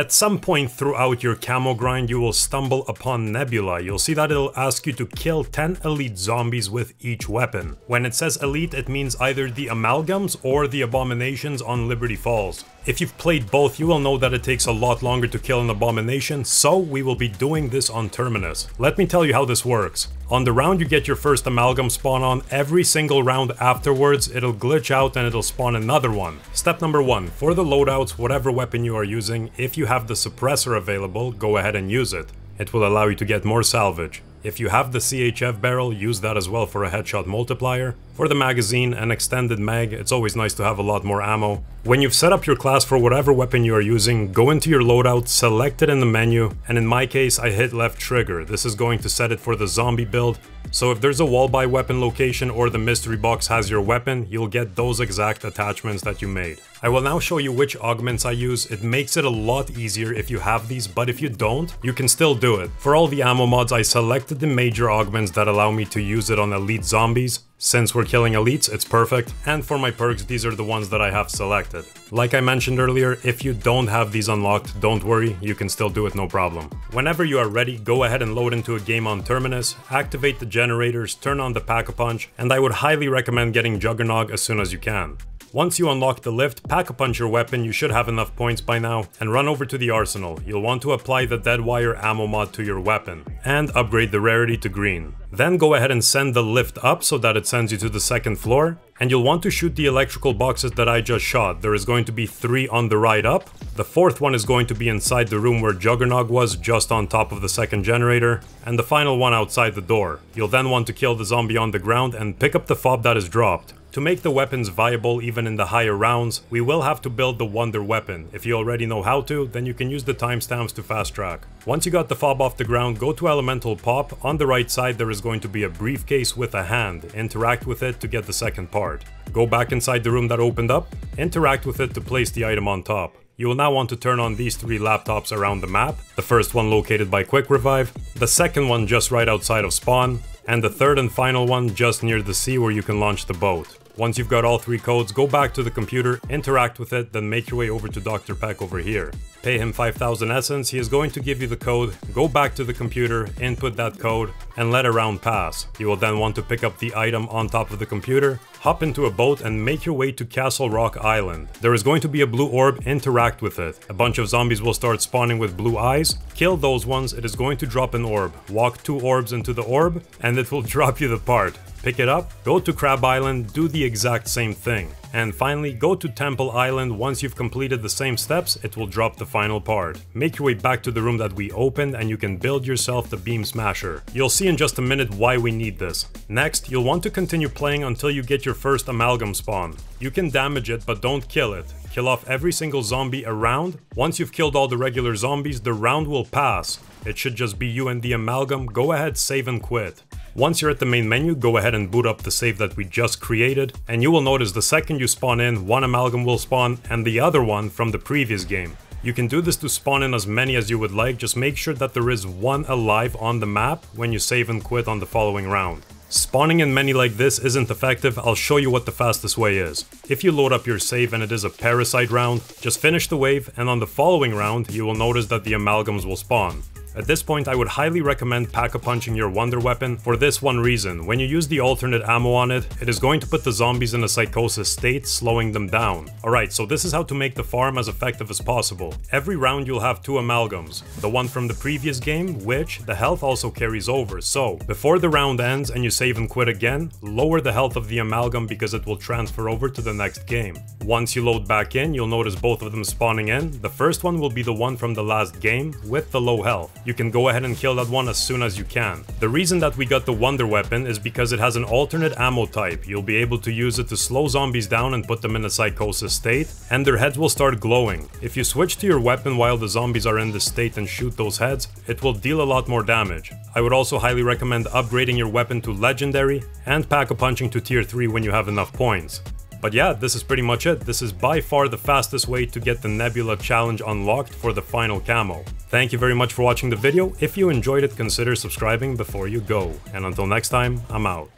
At some point throughout your camo grind, you will stumble upon Nebula. You'll see that it'll ask you to kill 10 elite zombies with each weapon. When it says elite, it means either the amalgams or the abominations on Liberty Falls. If you've played both, you will know that it takes a lot longer to kill an abomination, so we will be doing this on Terminus. Let me tell you how this works. On the round you get your first amalgam spawn on, every single round afterwards it'll glitch out and it'll spawn another one. Step number 1. For the loadouts, whatever weapon you are using, if you have the suppressor available, go ahead and use it. It will allow you to get more salvage. If you have the CHF barrel, use that as well for a headshot multiplier. For the magazine and extended mag, it's always nice to have a lot more ammo. When you've set up your class for whatever weapon you are using, go into your loadout, select it in the menu, and in my case I hit left trigger. This is going to set it for the zombie build. So if there's a wall buy weapon location or the mystery box has your weapon, you'll get those exact attachments that you made. I will now show you which augments I use. It makes it a lot easier if you have these, but if you don't, you can still do it. For all the ammo mods, I selected the major augments that allow me to use it on elite zombies. Since we're killing elites, it's perfect. And for my perks, these are the ones that I have selected. Like I mentioned earlier, if you don't have these unlocked, don't worry, you can still do it no problem. Whenever you are ready, go ahead and load into a game on Terminus, activate the generators, turn on the Pack-a-Punch, and I would highly recommend getting Juggernog as soon as you can. Once you unlock the lift, Pack-a-Punch your weapon, you should have enough points by now, and run over to the arsenal. You'll want to apply the Dead Wire ammo mod to your weapon, and upgrade the rarity to green. Then go ahead and send the lift up so that it sends you to the second floor, and you'll want to shoot the electrical boxes that I just shot. There is going to be 3 on the right up. The 4th one is going to be inside the room where Juggernog was, just on top of the second generator, and the final one outside the door. You'll then want to kill the zombie on the ground and pick up the fob that is dropped. To make the weapons viable even in the higher rounds, we will have to build the Wonder Weapon. If you already know how to, then you can use the timestamps to fast track. Once you got the fob off the ground, go to Elemental Pop. On the right side there is going to be a briefcase with a hand. Interact with it to get the second part. Go back inside the room that opened up, interact with it to place the item on top. You will now want to turn on these 3 laptops around the map, the first one located by Quick Revive, the second one just right outside of spawn, and the third and final one just near the sea where you can launch the boat. Once you've got all 3 codes, go back to the computer, interact with it, then make your way over to Dr. Peck over here. Pay him 5,000 essence, he is going to give you the code, go back to the computer, input that code, and let a round pass. You will then want to pick up the item on top of the computer, hop into a boat and make your way to Castle Rock Island. There is going to be a blue orb, interact with it. A bunch of zombies will start spawning with blue eyes. Kill those ones, it is going to drop an orb. Walk 2 orbs into the orb, and it will drop you the part. Pick it up, go to Crab Island, do the exact same thing. And finally, go to Temple Island. Once you've completed the same steps, it will drop the final part. Make your way back to the room that we opened and you can build yourself the Beam Smasher. You'll see in just a minute why we need this. Next, you'll want to continue playing until you get your first amalgam spawn. You can damage it, but don't kill it. Kill off every single zombie around. Once you've killed all the regular zombies, the round will pass. It should just be you and the amalgam. Go ahead, save and quit. Once you're at the main menu, go ahead and boot up the save that we just created, and you will notice the second you spawn in, 1 amalgam will spawn and the other one from the previous game. You can do this to spawn in as many as you would like, just make sure that there is 1 alive on the map when you save and quit on the following round. Spawning in many like this isn't effective. I'll show you what the fastest way is. If you load up your save and it is a parasite round, just finish the wave and on the following round you will notice that the amalgams will spawn. At this point, I would highly recommend Pack-a-Punching your Wonder Weapon for this one reason. When you use the alternate ammo on it, it is going to put the zombies in a psychosis state, slowing them down. Alright, so this is how to make the farm as effective as possible. Every round you'll have 2 amalgams. The one from the previous game, which the health also carries over. So, before the round ends and you save and quit again, lower the health of the amalgam because it will transfer over to the next game. Once you load back in, you'll notice both of them spawning in. The first one will be the one from the last game with the low health. You can go ahead and kill that one as soon as you can. The reason that we got the Wonder Weapon is because it has an alternate ammo type. You'll be able to use it to slow zombies down and put them in a psychosis state, and their heads will start glowing. If you switch to your weapon while the zombies are in this state and shoot those heads, it will deal a lot more damage. I would also highly recommend upgrading your weapon to Legendary and Pack-a-Punching to Tier 3 when you have enough points. But yeah, this is pretty much it. This is by far the fastest way to get the Nebula challenge unlocked for the final camo. Thank you very much for watching the video. If you enjoyed it, consider subscribing before you go. And until next time, I'm out.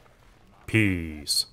Peace.